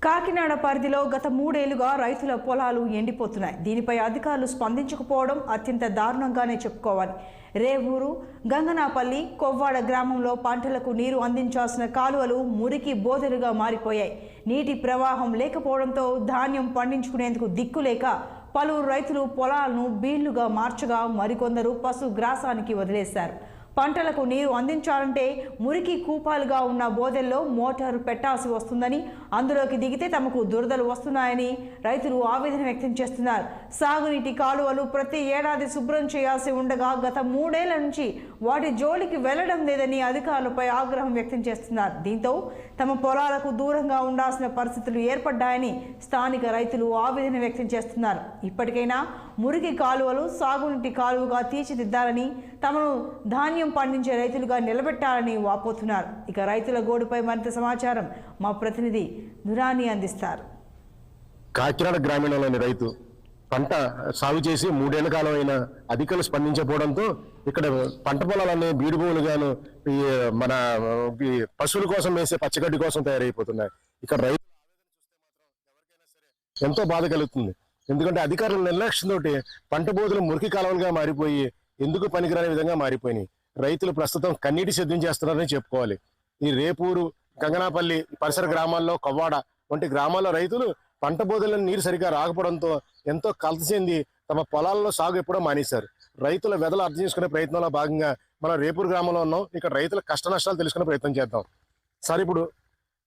కాకినాడ పరిధిలో గత 3 ఏళ్లుగా రైతుల పొలాలు ఎండిపోతున్నాయి. దీనిపై అధికారులు స్పందించకపోవడం అత్యంత దారుణంగానే చెప్పుకోవాలి. రేవూరు, గంగనాపల్లి, కొవ్వాడ గ్రామంలో పంటలకు నీరు అందించాల్సిన కాలువలు మురికి బోదెలుగా మారిపోయాయి. నీటి ప్రవాహం లేకపోవడంతో ధాన్యం పండించుకునేందుకు దిక్కులేక పలువురు రైతులు పొలాలను బీళ్లుగా మార్చగా మరికొందరు పశుగ్రాసానికి వదిలేశారు. పంటలకు నీరు అందించాలంటే మురికి కూపాలుగా ఉన్న బోదెల్లో మోటారు పెట్టాల్సి వస్తుందని, అందులోకి దిగితే తమకు దురదలు వస్తున్నాయని రైతులు ఆవేదన వ్యక్తం చేస్తున్నారు. సాగునీటి కాలువలు ప్రతి ఏడాది శుభ్రం చేయాల్సి ఉండగా గత 3 ఏళ్ల నుంచి వాటి జోలికి వెళ్లడం లేదని అధికారులపై ఆగ్రహం వ్యక్తం చేస్తున్నారు. దీంతో తమ పొలాలకు దూరంగా ఉండాల్సిన పరిస్థితులు ఏర్పడ్డాయని స్థానిక రైతులు ఆవేదన వ్యక్తం చేస్తున్నారు. ఇప్పటికైనా మురికి కాలువలు సాగునీటి కాలువగా తీర్చిదిద్దాలని, తమను ధాన్యం పండించే రైతులుగా నిలబెట్టాలని వాపోతున్నారు. ఇక రైతుల గోడుపై మరింత సమాచారం మా ప్రతినిధి నురాని అందిస్తారు. కాకినాడ గ్రామీణంలోని రైతు పంట సాగు చేసి 3 ఏళ్ల కాలం అయిన అధికారులు స్పందించకపోవడంతో ఇక్కడ పంట పొలాలన్నీ బీడు భూములుగాను మన పశువుల కోసం వేసే పచ్చగడ్డి కోసం తయారైపోతున్నాయి. ఇక్కడ రైతు ఎంతో బాధ కలుగుతుంది. ఎందుకంటే అధికారుల నిర్లక్ష్యంతో పంట బోధులు మురికి కాలువలుగా మారిపోయి ఎందుకు పనికిరాని విధంగా మారిపోయినాయి. రైతులు ప్రస్తుతం కన్నీటి సిద్ధం చేస్తున్నారని చెప్పుకోవాలి. ఈ రేపూరు, గంగనాపల్లి పరిసర గ్రామాల్లో, కొవ్వాడ వంటి గ్రామాల్లో రైతులు పంట బోధులను నీరు సరిగా రాకపోవడంతో ఎంతో కలత చెంది తమ పొలాల్లో సాగు ఎప్పుడో మానేశారు. రైతుల వెదలు అర్థం చేసుకునే ప్రయత్నంలో భాగంగా మనం రేపూరు గ్రామంలో ఉన్నాం. ఇక్కడ రైతుల కష్ట నష్టాలు తెలుసుకునే ప్రయత్నం చేద్దాం. సార్, ఇప్పుడు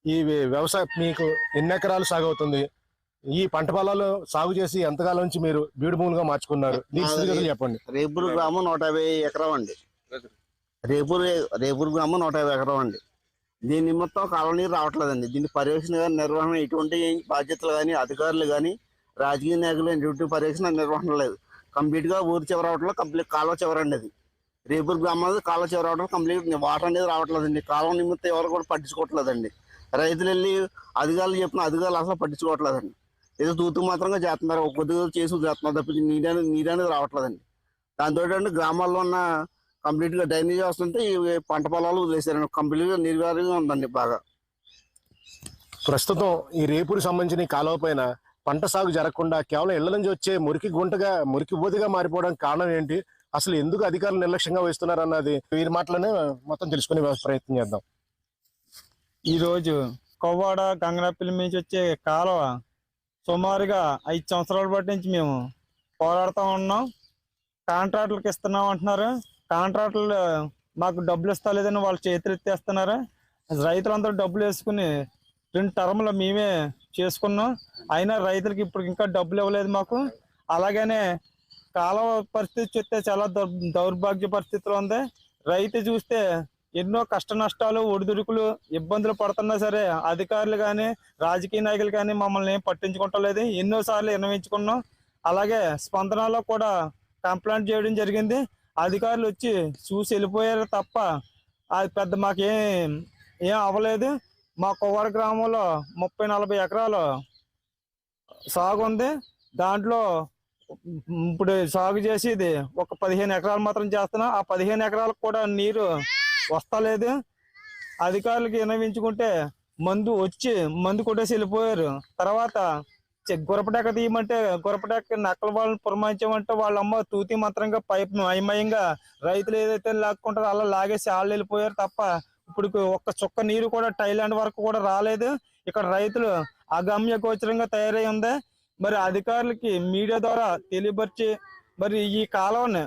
ఈ వ్యవసాయం మీకు ఎన్ని ఎకరాలు సాగు అవుతుంది? ఈ పంట పొలాలు సాగు చేసి ఎంతకాలం నుంచి మీరు బీడు భూములుగా మార్చుకున్నారు? చెప్పండి. రేపూరు గ్రామం 150 ఎకరం అండి. రేపూరు గ్రామం 150 ఎకరం అండి. దీని నిమిత్తం కాలువ నీరు రావట్లేదండి. దీని పర్యవేక్షణ కానీ నిర్వహణ ఎటువంటి బాధ్యతలు కానీ అధికారులు కానీ రాజకీయ నాయకులు ఎటువంటి పర్యవేక్షణ నిర్వహణ లేదు. కంప్లీట్ గా ఊరు చివరి అవటంలో కంప్లీట్ కాలువ చివరండి. అది రేపూరు గ్రామంలో కాలువ చివరి అవటం కంప్లీట్ వాటర్ అనేది రావట్లేదండి. కాలువ నిమిత్తం ఎవరు కూడా పట్టించుకోవట్లేదండి. రైతులు వెళ్ళి అధికారులు చెప్పిన అధికారులు అసలు పట్టించుకోవట్లేదండి. ఏదో తూతు మాత్రంగా చేస్తున్నారు, కొద్దిగా చేసి చేస్తున్నారు తప్పించి నీరు అనేది రావట్లేదండి. దాంతో గ్రామాల్లో ఉన్న కంప్లీట్ గా డ్రైనేజ్ వస్తుంటే ఈ పంట పొలాలు వదిలేసారండి. కంప్లీట్ గా నిర్వారంగా ఉందండి బాగా. ప్రస్తుతం ఈ రేపూరు సంబంధించిన కాలువ పైన పంట సాగు జరగకుండా కేవలం ఇళ్ల నుంచి వచ్చే మురికి బోధిగా మారిపోవడానికి కారణం ఏంటి? అసలు ఎందుకు అధికారులు నిర్లక్ష్యంగా వస్తున్నారు అన్నది వీరి మాటలోనే మొత్తం తెలుసుకునే ప్రయత్నం చేద్దాం. ఈ రోజు కొవ్వాడ, గంగనాపల్లి నుంచి వచ్చే కాలువ సుమారుగా 5 సంవత్సరాల బట్టి నుంచి మేము పోరాడుతూ ఉన్నాం. కాంట్రాక్టులకు ఇస్తున్నాం అంటున్నారు. కాంట్రాక్టులు మాకు డబ్బులు ఇస్తలేదని వాళ్ళు చేతులు ఎత్తేస్తున్నారు. రైతులందరూ డబ్బులు వేసుకుని 2 టర్ములు మేమే చేసుకున్నాం. అయినా రైతులకి ఇప్పుడు ఇంకా డబ్బులు ఇవ్వలేదు మాకు. అలాగనే కాలువ పరిస్థితి చూస్తే చాలా దౌర్భాగ్య పరిస్థితిలో ఉంది. రైతు చూస్తే ఎన్నో కష్ట నష్టాలు, ఒడిదుడుకులు, ఇబ్బందులు పడుతున్నా సరే అధికారులు కానీ రాజకీయ నాయకులు కానీ మమ్మల్ని పట్టించుకోవట్లేదు. ఎన్నోసార్లు విన్నవించుకున్నాం. అలాగే స్పందనలో కూడా కంప్లైంట్ చేయడం జరిగింది. అధికారులు వచ్చి చూసి వెళ్ళిపోయారు తప్ప అది పెద్ద మాకేం అవ్వలేదు. మా కొవ్వాడ గ్రామంలో 30-40 ఎకరాలు సాగు ఉంది. దాంట్లో ఇప్పుడు సాగు చేసేది ఒక 15 ఎకరాలు మాత్రం చేస్తున్నాం. ఆ 15 ఎకరాలకు కూడా నీరు వస్తలేదు. అధికారులకి విన్నవించుకుంటే మందు కొట్టేసి వెళ్ళిపోయారు. తర్వాత గురపటెక్క తీయమంటే గురపటెక్క నక్కల వాళ్ళని పురమాయించమంటే వాళ్ళమ్మ తూతి మంత్రంగా పైప్ మయమయంగా రైతులు ఏదైతే లాక్కుంటారో అలా లాగేసి వాళ్ళు వెళ్ళిపోయారు తప్ప ఇప్పుడు ఒక్క చుక్క నీరు కూడా టైలాండ్ వరకు కూడా రాలేదు. ఇక్కడ రైతులు అగమ్య గోచరంగా తయారై ఉంది. మరి అధికారులకి మీడియా ద్వారా తెలియపరిచి మరి ఈ కాలువని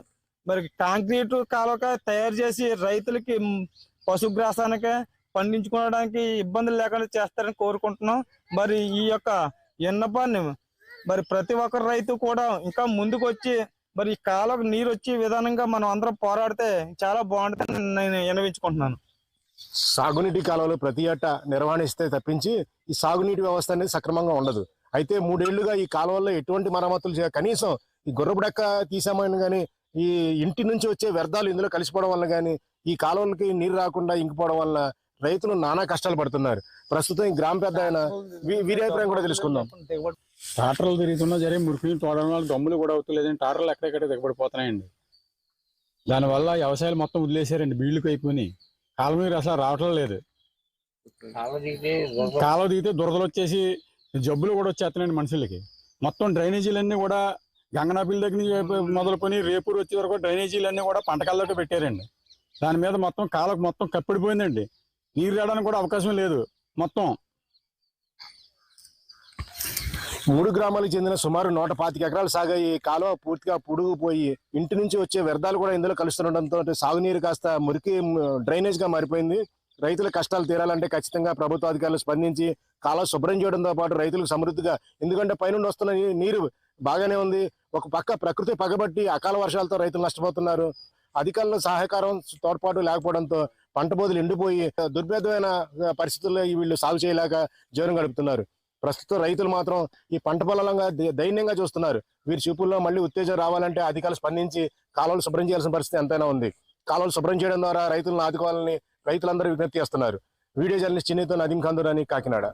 మరి కాంక్రీట్ కాలువగా తయారు చేసి రైతులకి పశుగ్రాసానికి పండించుకోవడానికి ఇబ్బందులు లేకుండా చేస్తారని కోరుకుంటున్నాం. మరి ఈ యొక్క విన్నపాన్ని మరి ప్రతి ఒక్కరు రైతు కూడా ఇంకా ముందుకు వచ్చి మరి ఈ కాలువకు నీరు వచ్చే విధానంగా మనం అందరం పోరాడితే చాలా బాగుంటుందని నేను విన్నవించుకుంటున్నాను. సాగునీటి కాలువలు ప్రతి ఏటా నిర్వహిస్తే తప్పించి ఈ సాగునీటి వ్యవస్థ అనేది సక్రమంగా ఉండదు. అయితే 3 ఏళ్లుగా ఈ కాలువల్లో ఎటువంటి మరమ్మతులు కనీసం ఈ గుర్రపుడెక్క తీసామని కానీ ఈ ఇంటి నుంచి వచ్చే వ్యర్థాలు ఇందులో కలిసిపోవడం వల్ల కానీ ఈ కాలువలకి నీరు రాకుండా ఇంకిపోవడం వల్ల రైతులు నానా కష్టాలు పడుతున్నారు. ప్రస్తుతం ఈ గ్రామ పెద్ద ఆయన వీరి అభిప్రాయం కూడా తెలుసుకుందాం. టాటర్లు తిరుగుతున్నా సరే మురికి నీళ్ళు తోడడం వల్ల దమ్ములు కూడా అవుతలేదండి. టాటర్లు ఎక్కడెక్కడ దిగబడిపోతున్నాయండి. దానివల్ల వ్యవసాయాలు మొత్తం వదిలేశారండి. బీళ్లకు అయిపోయి కాలువ నీరు అసలు రావటం లేదు. కాలువ దిగితే దురదలు వచ్చేసి జబ్బులు కూడా వచ్చేస్తున్నాయండి మనుషులకి. మొత్తం డ్రైనేజీలన్నీ కూడా గంగనాపిల్లి దగ్గర నుంచి మొదలుకొని రేపూరు వచ్చే వరకు డ్రైనేజీలన్నీ కూడా పంటకాల్లోకి పెట్టారండి. దాని మీద మొత్తం కాలకు మొత్తం కప్పిడిపోయిందండి. నీరు రావడానికి కూడా అవకాశం లేదు. మొత్తం 3 గ్రామాలకు చెందిన సుమారు 125 ఎకరాలు సాగే ఈ కాలువ పూర్తిగా పుడుగుపోయి ఇంటి నుంచి వచ్చే వ్యర్థాలు కూడా ఇందులో కలుస్తుండటంతో సాగునీరు కాస్త మురికి డ్రైనేజ్ గా మారిపోయింది. రైతుల కష్టాలు తీరాలంటే ఖచ్చితంగా ప్రభుత్వ అధికారులు స్పందించి కాలువ శుభ్రం చేయడంతో పాటు రైతులకు సమృద్ధిగా, ఎందుకంటే పైనుండి వస్తున్న నీరు బాగానే ఉంది, ఒక పక్క ప్రకృతి పగబట్టి అకాల వర్షాలతో రైతులు నష్టపోతున్నారు. అధికారుల సహకారం తోడ్పాటు లేకపోవడంతో పంట బోధులు ఎండిపోయి దుర్భేదమైన పరిస్థితుల్లో వీళ్ళు సాగు చేయలేక జీవనం గడుపుతున్నారు. ప్రస్తుతం రైతులు మాత్రం ఈ పంట పొలంగా దైన్యంగా చూస్తున్నారు. వీరి చూపుల్లో మళ్ళీ ఉత్తేజం రావాలంటే అధికారులు స్పందించి కాలువలు శుభ్రం చేయాల్సిన పరిస్థితి ఎంతైనా ఉంది. కాలువలు శుభ్రం చేయడం ద్వారా రైతులను ఆదుకోవాలని రైతులందరూ విజ్ఞప్తి చేస్తున్నారు. వీడియో జర్నలిస్ట్ చిన్నీతో నదీం ఖాందూరాని, కాకినాడ.